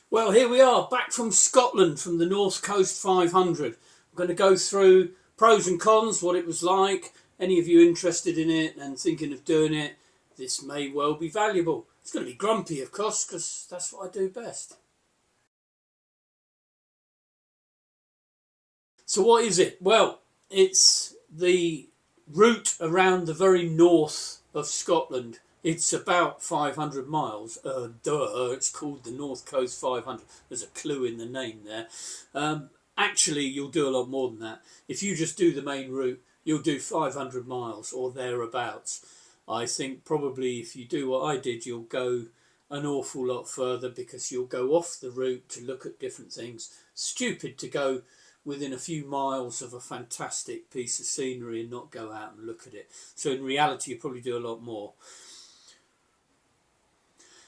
Well, here we are, back from Scotland, from the North Coast 500. I'm going to go through pros and cons, what it was like. Any of you interested in it and thinking of doing it, this may well be valuable. It's going to be grumpy, of course, because that's what I do best. So what is it? Well, it's the route around the very north of Scotland. It's about 500 miles. It's called the North Coast 500. There's a clue in the name there. Actually, you'll do a lot more than that. If you just do the main route, you'll do 500 miles or thereabouts. I think probably if you do what I did, you'll go an awful lot further because you'll go off the route to look at different things. Stupid to go within a few miles of a fantastic piece of scenery and not go out and look at it. So in reality, you probably do a lot more.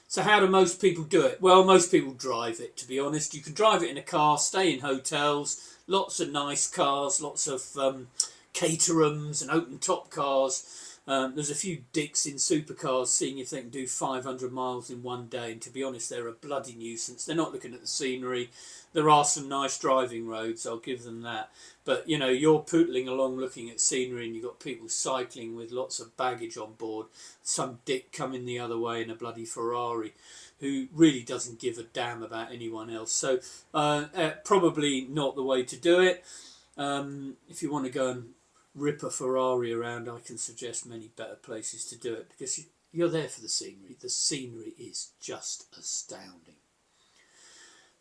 So how do most people do it? Well, most people drive it, to be honest. You can drive it in a car, stay in hotels, lots of nice cars, lots of caterhams and open top cars. There's a few dicks in supercars seeing if they can do 500 miles in one day, and to be honest, they're a bloody nuisance. They're not looking at the scenery. There are some nice driving roads, I'll give them that. But, you know, you're pootling along looking at scenery and you've got people cycling with lots of baggage on board. Some dick coming the other way in a bloody Ferrari who really doesn't give a damn about anyone else. So probably not the way to do it. If you want to go and rip a Ferrari around, I can suggest many better places to do it because you're there for the scenery. The scenery is just astounding.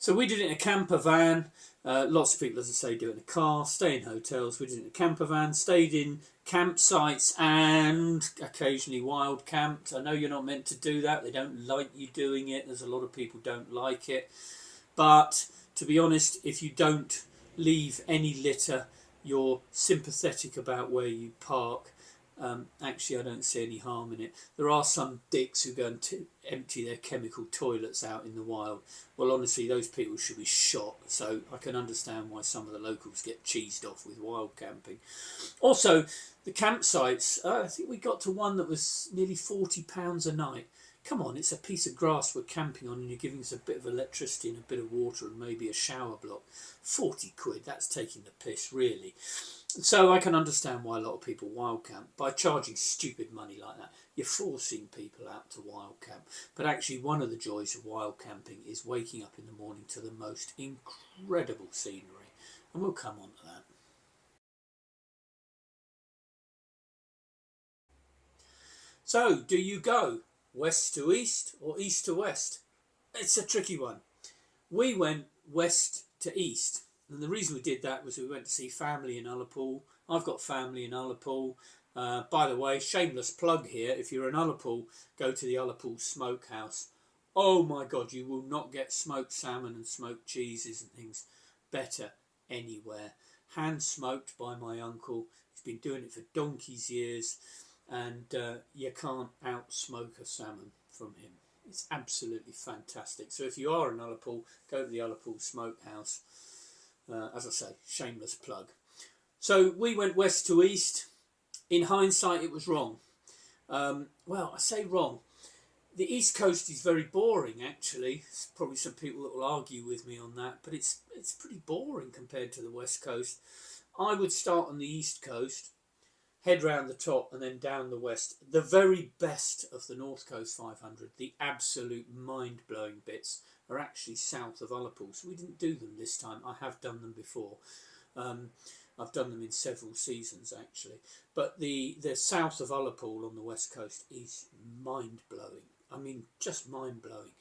So we did it in a camper van. Lots of people, as I say, do it in a car, stay in hotels. We did it in a camper van, stayed in campsites and occasionally wild camped. I know you're not meant to do that. They don't like you doing it. There's a lot of people don't like it. But to be honest, if you don't leave any litter, you're sympathetic about where you park. Actually, I don't see any harm in it. There are some dicks who go and empty their chemical toilets out in the wild. Well, honestly, those people should be shot. So I can understand why some of the locals get cheesed off with wild camping. Also, the campsites, I think we got to one that was nearly £40 a night. Come on, it's a piece of grass we're camping on and you're giving us a bit of electricity and a bit of water and maybe a shower block. 40 quid, that's taking the piss, really. So I can understand why a lot of people wild camp. By charging stupid money like that, you're forcing people out to wild camp. But actually, one of the joys of wild camping is waking up in the morning to the most incredible scenery. And we'll come on to that. So, do you go west to east or east to west? It's a tricky one. We went west to east. And the reason we did that was we went to see family in Ullapool. I've got family in Ullapool. By the way, shameless plug here. If you're in Ullapool, go to the Ullapool Smokehouse. Oh my God, you will not get smoked salmon and smoked cheeses and things better anywhere. Hand smoked by my uncle. He's been doing it for donkey's years. And you can't out-smoke a salmon from him. It's absolutely fantastic. So if you are in Ullapool, go to the Ullapool Smokehouse. As I say, shameless plug. So we went west to east. In hindsight, it was wrong. Well, I say wrong. The East Coast is very boring, actually. There's probably some people that will argue with me on that, but it's pretty boring compared to the West Coast. I would start on the East Coast, head round the top and then down the west. The very best of the North Coast 500, the absolute mind-blowing bits, are actually south of Ullapool. So we didn't do them this time. I have done them before. I've done them in several seasons, actually. But the south of Ullapool on the west coast is mind-blowing. I mean, just mind-blowing.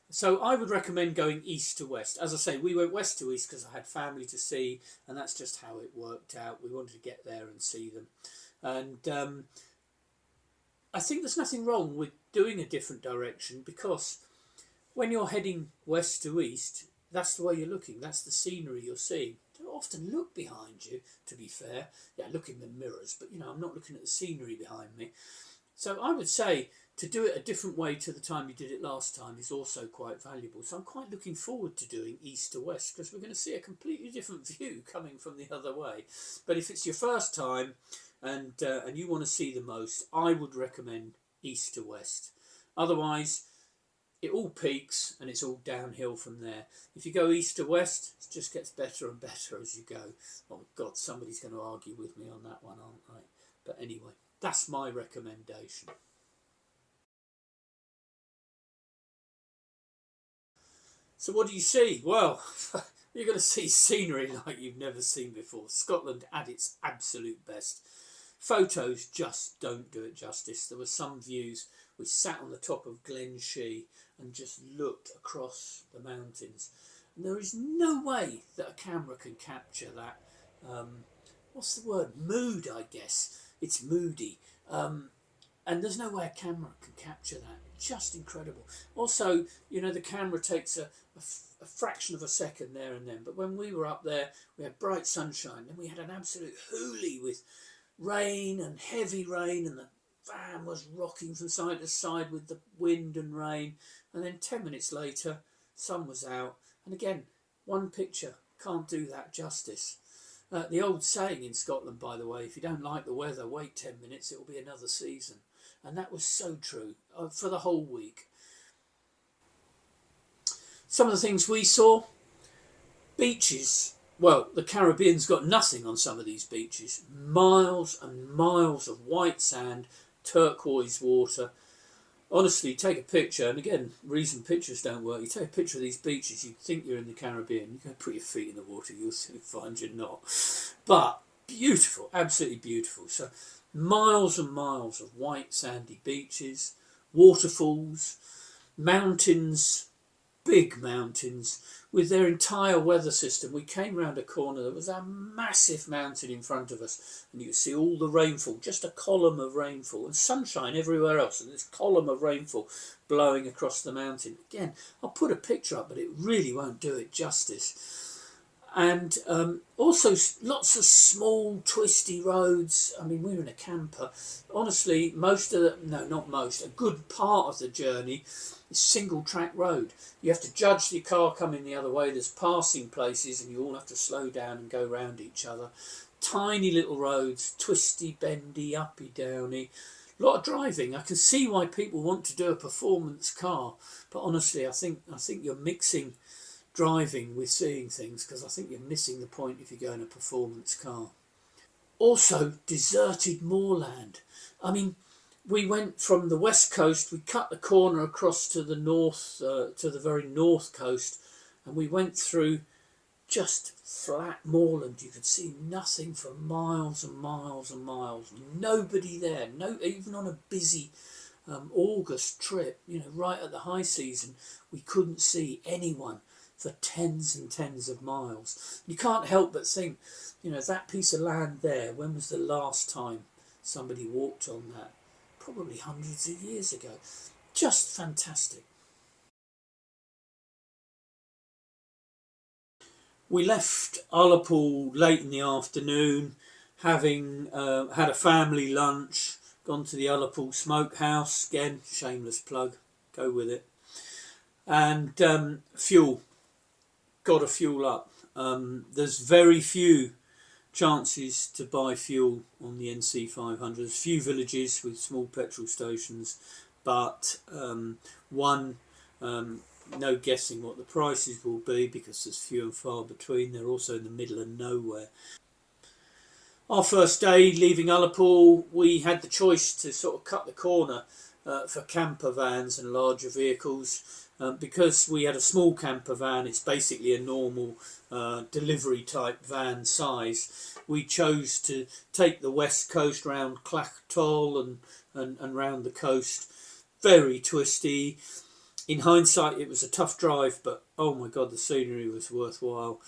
So I would recommend going east to west. As I say, we went west to east because I had family to see, and that's just how it worked out. We wanted to get there and see them. And I think there's nothing wrong with doing a different direction because when you're heading west to east, that's the way you're looking. That's the scenery you're seeing. Don't often look behind you, to be fair. Yeah, look in the mirrors, but, you know, I'm not looking at the scenery behind me. So I would say to do it a different way to the time you did it last time is also quite valuable. So I'm quite looking forward to doing east to west because we're going to see a completely different view coming from the other way. But if it's your first time and you want to see the most, I would recommend east to west. Otherwise, it all peaks and it's all downhill from there. If you go east to west, it just gets better and better as you go. Oh God, somebody's going to argue with me on that one, aren't they? But anyway, that's my recommendation. So what do you see? Well, you're going to see scenery like you've never seen before. Scotland at its absolute best. Photos just don't do it justice. There were some views. We sat on the top of Glen Shee and just looked across the mountains. And there is no way that a camera can capture that. What's the word? Mood, I guess. It's moody. And there's no way a camera can capture that. Just incredible. Also, you know, the camera takes a fraction of a second there and then. But when we were up there, we had bright sunshine. Then we had an absolute hoolie with rain and heavy rain, and the van was rocking from side to side with the wind and rain. And then 10 minutes later, sun was out. And again, one picture can't do that justice. The old saying in Scotland, by the way, if you don't like the weather, wait 10 minutes, it will be another season. And that was so true for the whole week. Some of the things we saw, beaches. Well, the Caribbean's got nothing on some of these beaches. Miles and miles of white sand, turquoise water. Honestly, take a picture, and again, reason pictures don't work. You take a picture of these beaches, you think you're in the Caribbean. You go put your feet in the water, you'll soon find you're not. But beautiful, absolutely beautiful. So miles and miles of white sandy beaches, waterfalls, mountains, big mountains with their entire weather system. We came round a corner, there was a massive mountain in front of us, and you could see all the rainfall, just a column of rainfall, and sunshine everywhere else, and this column of rainfall blowing across the mountain. Again, I'll put a picture up, but it really won't do it justice. And also lots of small twisty roads. I mean, we were in a camper. Honestly, a good part of the journey is single track road. You have to judge the car coming the other way. There's passing places and you all have to slow down and go round each other. Tiny little roads, twisty, bendy, uppy, downy. A lot of driving. I can see why people want to do a performance car, but honestly, I think you're mixing driving with seeing things, because I think you're missing the point if you go in a performance car. Also, deserted moorland. I mean, we went from the west coast, we cut the corner across to the north, to the very north coast, and we went through just flat moorland. You could see nothing for miles and miles and miles. Nobody there, no, even on a busy August trip, you know, right at the high season, we couldn't see anyone for tens and tens of miles. You can't help but think, you know, that piece of land there, when was the last time somebody walked on that? Probably hundreds of years ago. Just fantastic. We left Ullapool late in the afternoon, having had a family lunch, gone to the Ullapool Smokehouse, again, shameless plug, go with it, and got to fuel up. There's very few chances to buy fuel on the NC500. There's few villages with small petrol stations, but no guessing what the prices will be because there's few and far between. They're also in the middle of nowhere. Our first day leaving Ullapool, we had the choice to sort of cut the corner for camper vans and larger vehicles. Because we had a small camper van, it's basically a normal delivery type van size. We chose to take the west coast round Clacktol and round the coast. Very twisty. In hindsight, it was a tough drive, but oh my God, the scenery was worthwhile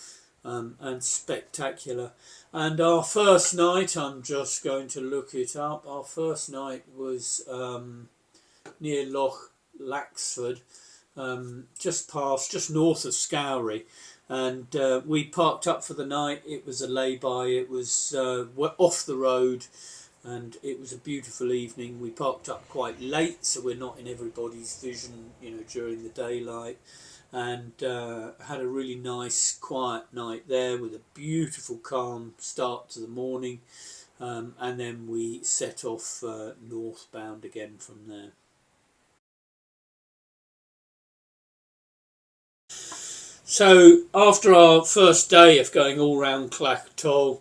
and spectacular. And our first night, I'm just going to look it up. Our first night was near Loch Laxford. Just north of Scowry, and we parked up for the night. It was a lay-by, it was off the road, and it was a beautiful evening. We parked up quite late, so we're not in everybody's vision, you know, during the daylight, and had a really nice quiet night there with a beautiful calm start to the morning, and then we set off northbound again from there. So after our first day of going all round Clacton,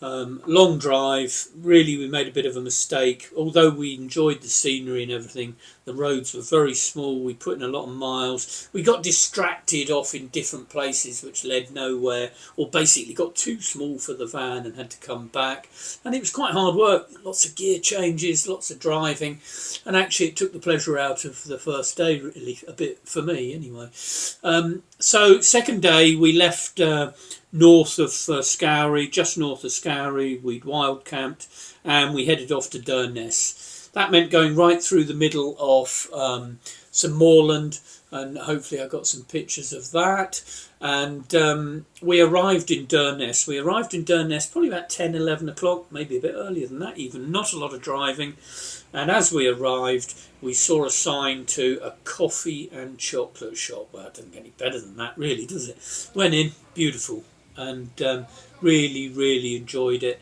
long drive, really we made a bit of a mistake. Although we enjoyed the scenery and everything, the roads were very small, we put in a lot of miles. We got distracted off in different places which led nowhere, or basically got too small for the van and had to come back. And it was quite hard work, lots of gear changes, lots of driving, and actually it took the pleasure out of the first day, really, a bit, for me anyway. So second day we left north of Scoury, just north of Scoury. We'd wild camped and we headed off to Durness. That meant going right through the middle of some moorland, and hopefully I got some pictures of that. And we arrived in Durness. We arrived in Durness probably about 10, 11 o'clock, maybe a bit earlier than that even, not a lot of driving. And as we arrived, we saw a sign to a coffee and chocolate shop. Well, it doesn't get any better than that, really, does it? Went in, beautiful, and really, really enjoyed it.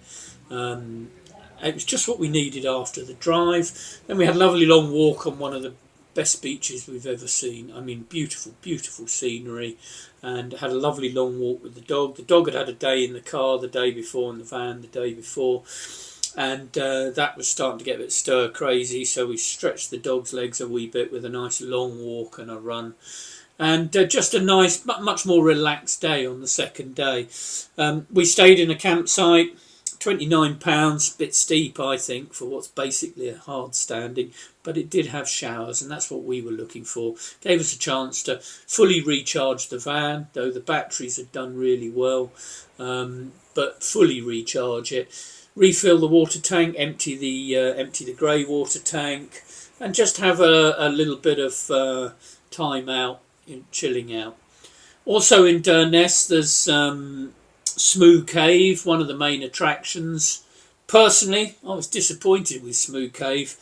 It was just what we needed after the drive. Then we had a lovely long walk on one of the best beaches we've ever seen. I mean, beautiful, beautiful scenery, and had a lovely long walk with the dog. The dog had had a day in the car the day before, in the van the day before, and that was starting to get a bit stir crazy, so we stretched the dog's legs a wee bit with a nice long walk and a run. And just a nice, much more relaxed day on the second day. We stayed in a campsite, £29, bit steep I think for what's basically a hard standing, but it did have showers, and that's what we were looking for. Gave us a chance to fully recharge the van, though the batteries had done really well, but fully recharge it, refill the water tank, empty the grey water tank, and just have a little bit of time out, chilling out. Also in Durness there's Smoo Cave, one of the main attractions. Personally, I was disappointed with Smoo Cave.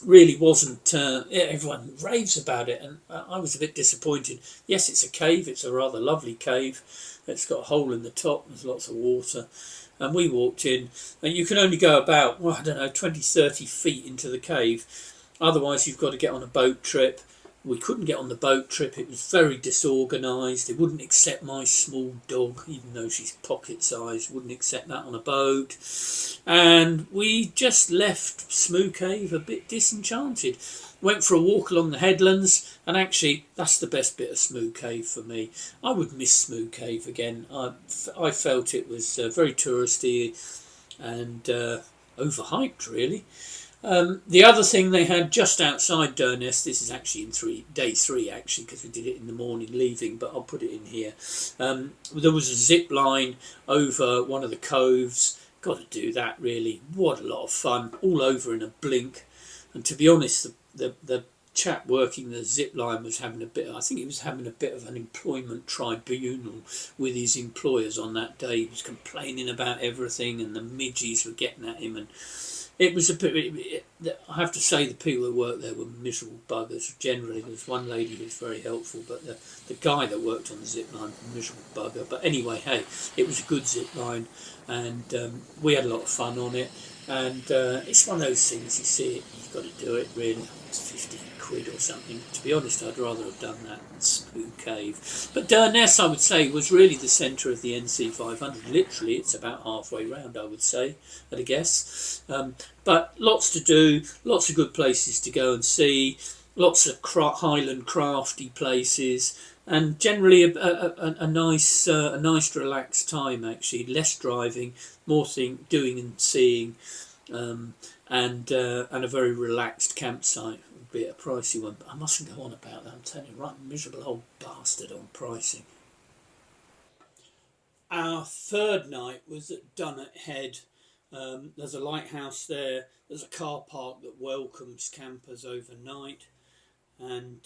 Really wasn't. Everyone raves about it, and I was a bit disappointed. Yes, it's a cave. It's a rather lovely cave. It's got a hole in the top. There's lots of water. And we walked in, and you can only go about, well, I don't know, 20, 30 feet into the cave. Otherwise, you've got to get on a boat trip. We couldn't get on the boat trip. It was very disorganised. They wouldn't accept my small dog, even though she's pocket-sized, wouldn't accept that on a boat. And we just left Smoo Cave a bit disenchanted. Went for a walk along the headlands, and actually that's the best bit of Smoo Cave for me. I would miss Smoo Cave again. I felt it was very touristy and overhyped, really. The other thing they had just outside Durness, this is actually in day three actually, because we did it in the morning leaving, but I'll put it in here. There was a zip line over one of the coves. Got to do that, really. What a lot of fun, all over in a blink. And to be honest, the chap working the zip line was having a bit, I think he was having a bit of an employment tribunal with his employers on that day. He was complaining about everything, and the midgies were getting at him, and it was a bit. I have to say, the people that worked there were miserable buggers. Generally, there was one lady who was very helpful, but the guy that worked on the zip line, miserable bugger. But anyway, hey, it was a good zip line, and we had a lot of fun on it. And it's one of those things, you see it, you've got to do it, really. It's 15 quid or something. To be honest, I'd rather have done that than Smoo Cave. But Durness, I would say, was really the centre of the NC 500. Literally, it's about halfway round, I would say, at a guess. But lots to do, lots of good places to go and see, lots of Highland crafty places, and generally a nice relaxed time, actually. Less driving, more doing and seeing, and a very relaxed campsite, albeit a pricey one. But I mustn't go on about that. I'm telling you, right, miserable old bastard on pricing. Our third night was at Dunnet Head. There's a lighthouse there. There's a car park that welcomes campers overnight, and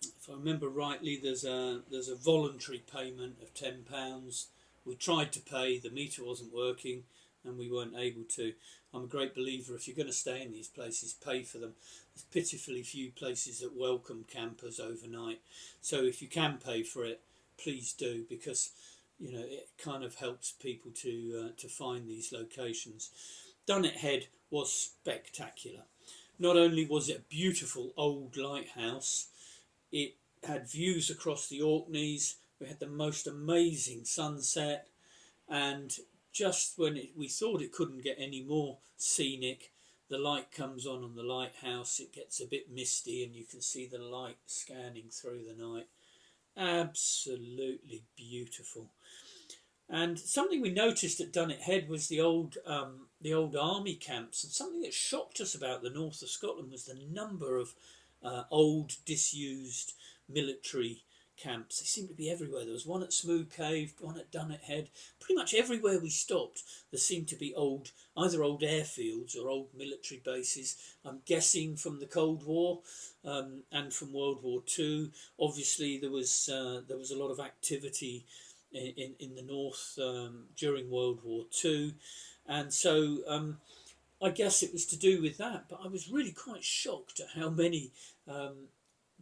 if I remember rightly, there's a voluntary payment of £10. We tried to pay, the meter wasn't working, and we weren't able to. I'm a great believer, if you're going to stay in these places, pay for them. There's pitifully few places that welcome campers overnight, so if you can pay for it, please do, because it kind of helps people to find these locations. Dunnet Head was spectacular. Not only was it a beautiful old lighthouse, it had views across the Orkneys. We had the most amazing sunset, and just when we thought it couldn't get any more scenic, the light comes on the lighthouse. It gets a bit misty, and you can see the light scanning through the night. Absolutely beautiful. And something we noticed at Dunnet Head was the old army camps, and something that shocked us about the north of Scotland was the number of old disused military camps. They seemed to be everywhere. There was one at Smoot Cave, one at Dunnet Head. Pretty much everywhere we stopped, there seemed to be either old airfields or old military bases. I'm guessing from the Cold War and from World War II. Obviously, there was a lot of activity in the north during World War II, and so I guess it was to do with that. But I was really quite shocked at how many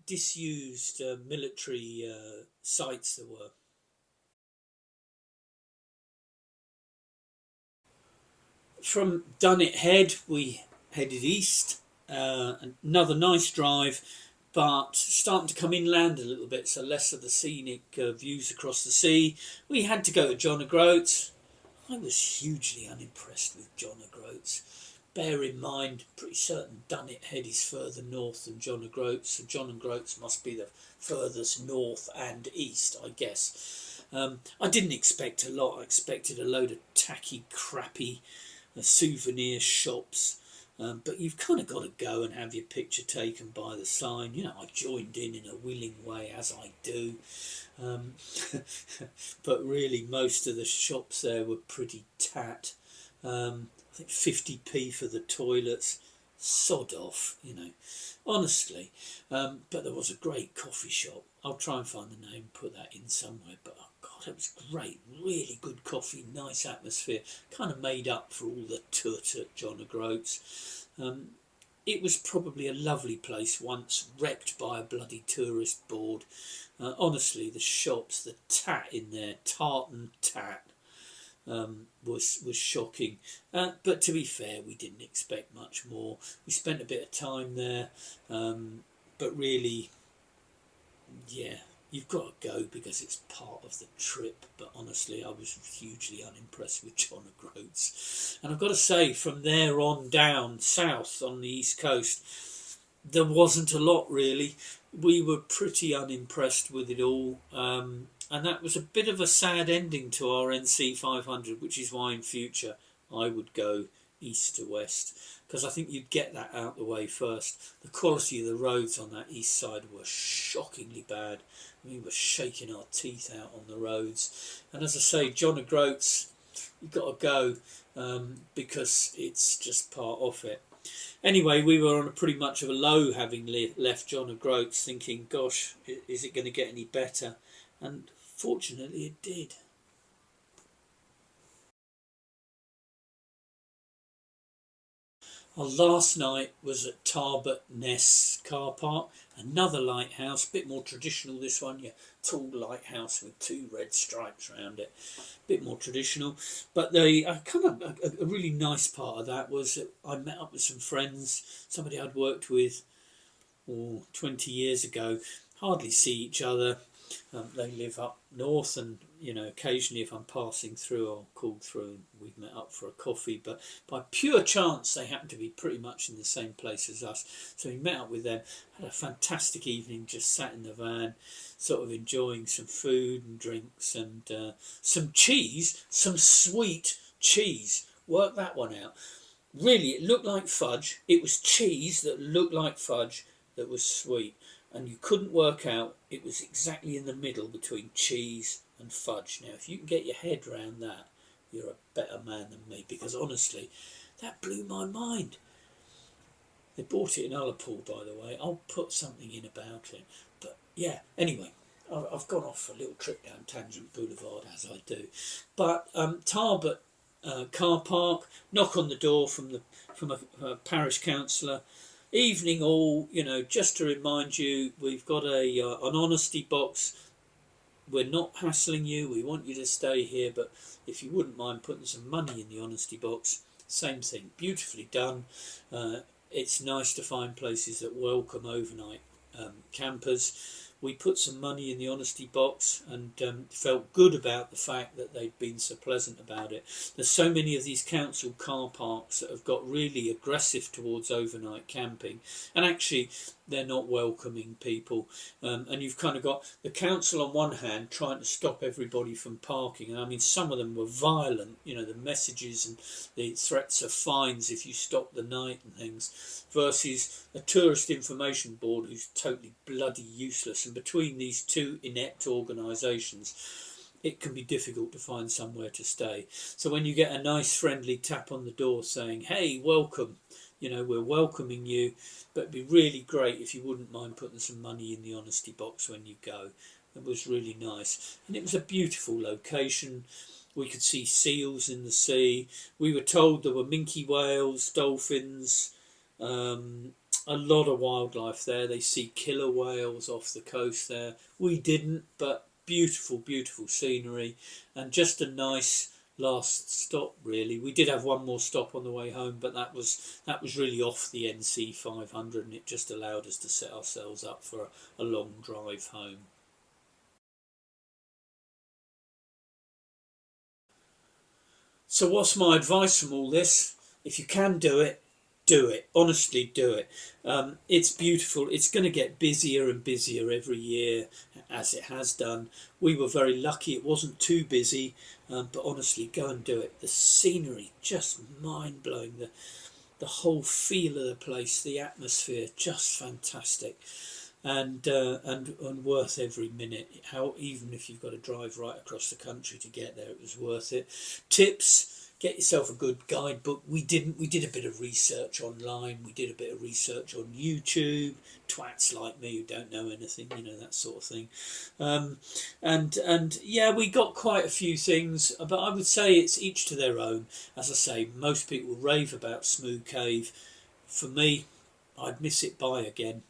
disused military sites there were. From Dunnet Head, we headed east. Another nice drive, but starting to come inland a little bit, so less of the scenic views across the sea. We had to go to John O'Groats. I was hugely unimpressed with John O'Groats. Bear in mind, pretty certain Dunnet Head is further north than John O'Groats, so John O'Groats must be the furthest north and east, I guess. I didn't expect a lot. I expected a load of tacky, crappy souvenir shops. But you've kind of got to go and have your picture taken by the sign. You know, I joined in a willing way, as I do. But really, most of the shops there were pretty tat. I think 50p for the toilets. Sod off, you know, honestly. But there was a great coffee shop. I'll try and find the name, put that in somewhere. But oh God, it was great. Really good coffee, nice atmosphere. Kind of made up for all the toot at John O'Groats. It was probably a lovely place once, wrecked by a bloody tourist board. Honestly, the shops, the tat in there, tartan tat, was shocking. But to be fair, we didn't expect much more. We spent a bit of time there, but really, yeah, you've got to go because it's part of the trip. But honestly, I was hugely unimpressed with John O'Groats. And I've got to say, from there on down south on the east coast, there wasn't a lot really. We were pretty unimpressed with it all. And that was a bit of a sad ending to our NC 500, which is why in future I would go east to west, because I think you'd get that out the way first. The quality of the roads on that east side were shockingly bad. We were shaking our teeth out on the roads. And as I say, John O'Groats, you've got to go because it's just part of it. Anyway, we were on a pretty much of a low having left John O'Groats, thinking, gosh, is it going to get any better? And fortunately it did. Our last night was at Tarbert Ness car park, another lighthouse, a bit more traditional this one, yeah, tall lighthouse with 2 red stripes around it, a bit more traditional. But the a really nice part of that was that I met up with some friends, somebody I'd worked with 20 years ago, hardly see each other. They live up north, and you know, occasionally if I'm passing through, I'll call through and we've met up for a coffee. But by pure chance, they happen to be pretty much in the same place as us. So we met up with them, had a fantastic evening, just sat in the van, sort of enjoying some food and drinks and some cheese, some sweet cheese. Work that one out. Really, it looked like fudge. It was cheese that looked like fudge that was sweet. And you couldn't work out, it was exactly in the middle between cheese and fudge. Now, if you can get your head around that, you're a better man than me, because honestly, that blew my mind. They bought it in Ullapool, by the way. I'll put something in about it. But yeah, anyway, I've gone off for a little trip down Tangent Boulevard, as I do. But Tarbert car park, knock on the door from a parish councillor. Evening all, you know, just to remind you, we've got an honesty box. We're not hassling you. We want you to stay here, but if you wouldn't mind putting some money in the honesty box, same thing. Beautifully done. It's nice to find places that welcome overnight campers. we put some money in the honesty box and felt good about the fact that they'd been so pleasant about it. There's so many of these council car parks that have got really aggressive towards overnight camping, and actually they're not welcoming people. And you've kind of got the council on one hand trying to stop everybody from parking, and I mean some of them were violent, you know, the messages and the threats of fines if you stop the night and things, versus a tourist information board who's totally bloody useless. And between these two inept organisations, it can be difficult to find somewhere to stay. So when you get a nice friendly tap on the door saying, hey, welcome, you know, we're welcoming you, but it'd be really great if you wouldn't mind putting some money in the honesty box when you go. It was really nice. And it was a beautiful location. We could see seals in the sea. We were told there were minke whales, dolphins, a lot of wildlife there. They see killer whales off the coast there. We didn't, but beautiful, beautiful scenery, and just a nice last stop really. We did have one more stop on the way home, but that was really off the NC 500, and it just allowed us to set ourselves up for a long drive home. So what's my advice from all this? If you can do it, do it. Honestly, do it. It's beautiful. It's going to get busier and busier every year, as it has done. We were very lucky it wasn't too busy, but honestly, go and do it. The scenery, just mind-blowing. The whole feel of the place, the atmosphere, just fantastic. And worth every minute. How even if you've got to drive right across the country to get there, it was worth it. Tips: get yourself a good guidebook. We didn't. We did a bit of research online. We did a bit of research on YouTube. Twats like me who don't know anything, you know, that sort of thing. And yeah, we got quite a few things, but I would say it's each to their own. As I say, most people rave about Smoo Cave. For me, I'd miss it by again.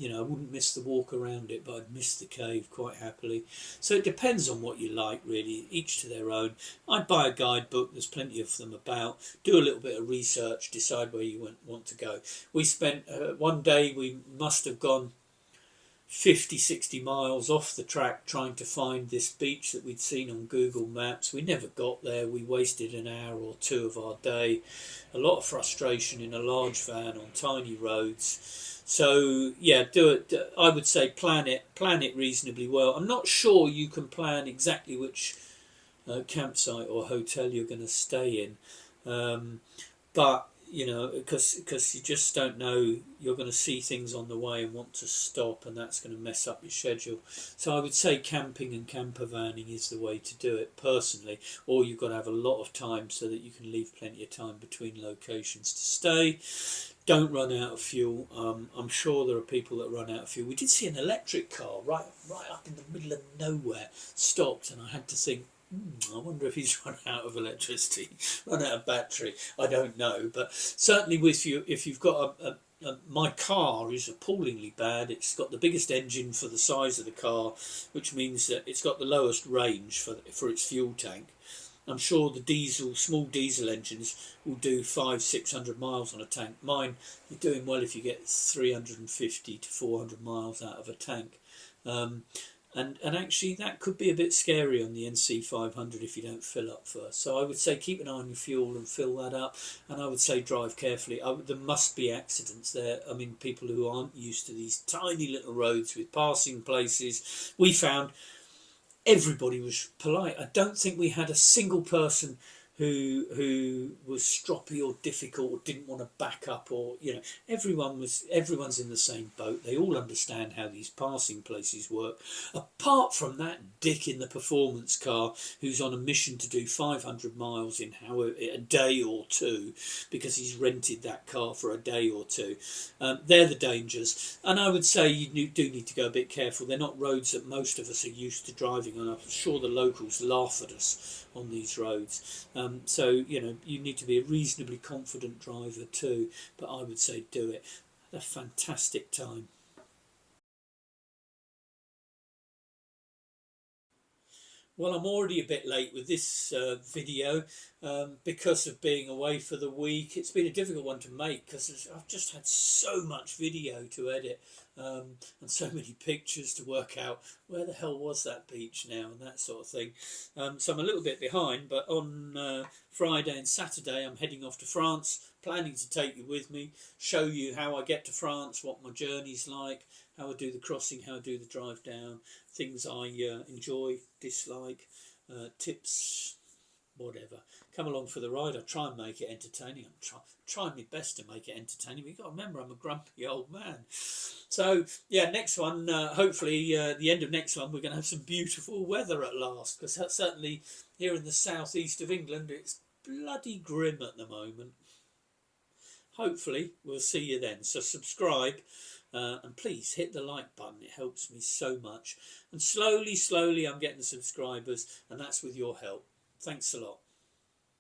You know, I wouldn't miss the walk around it, but I'd miss the cave quite happily. So it depends on what you like, really, each to their own. I'd buy a guidebook, there's plenty of them about. Do a little bit of research, decide where you want to go. We spent one day, we must have gone 50, 60 miles off the track trying to find this beach that we'd seen on Google Maps. We never got there. We wasted an hour or two of our day. A lot of frustration in a large van on tiny roads. So yeah, do it. I would say plan it reasonably well. I'm not sure you can plan exactly which campsite or hotel you're going to stay in, but you know, because you just don't know. You're going to see things on the way and want to stop, and that's going to mess up your schedule. So I would say camping and camper vanning is the way to do it personally, or you've got to have a lot of time so that you can leave plenty of time between locations to stay. Don't run out of fuel. I'm sure there are people that run out of fuel. We did see an electric car right up in the middle of nowhere, stopped, and I had to think, I wonder if he's run out of electricity, run out of battery. I don't know, but certainly with you, if you've got my car is appallingly bad. It's got the biggest engine for the size of the car, which means that it's got the lowest range for its fuel tank. I'm sure the small diesel engines will do 500-600 miles on a tank. Mine, you're doing well if you get 350 to 400 miles out of a tank. And actually that could be a bit scary on the NC 500 if you don't fill up first. So I would say keep an eye on your fuel and fill that up, and I would say drive carefully. There must be accidents there. I mean, people who aren't used to these tiny little roads with passing places. We found everybody was polite. I don't think we had a single person who was stroppy or difficult or didn't want to back up, or you know, everyone's in the same boat. They all understand how these passing places work, apart from that dick in the performance car who's on a mission to do 500 miles in a day or two because he's rented that car for a day or two. They're the dangers, and I would say you do need to go a bit careful. They're not roads that most of us are used to driving on. I'm sure the locals laugh at us on these roads. So, you know, you need to be a reasonably confident driver too, but I would say do it. A fantastic time. Well, I'm already a bit late with this video because of being away for the week. It's been a difficult one to make because I've just had so much video to edit. and so many pictures to work out where the hell was that beach now and that sort of thing. So I'm a little bit behind, but on Friday and Saturday I'm heading off to France, planning to take you with me, show you how I get to France, what my journey's like, how I do the crossing, how I do the drive down, things I enjoy, dislike, tips, whatever. Come along for the ride. I'll try and make it entertaining. I'm trying my best to make it entertaining. But you've got to remember, I'm a grumpy old man. So, yeah, next one, hopefully the end of next one, we're going to have some beautiful weather at last. Because certainly here in the southeast of England, it's bloody grim at the moment. Hopefully, we'll see you then. So subscribe. And please hit the like button. It helps me so much. And slowly, I'm getting the subscribers. And that's with your help. Thanks a lot.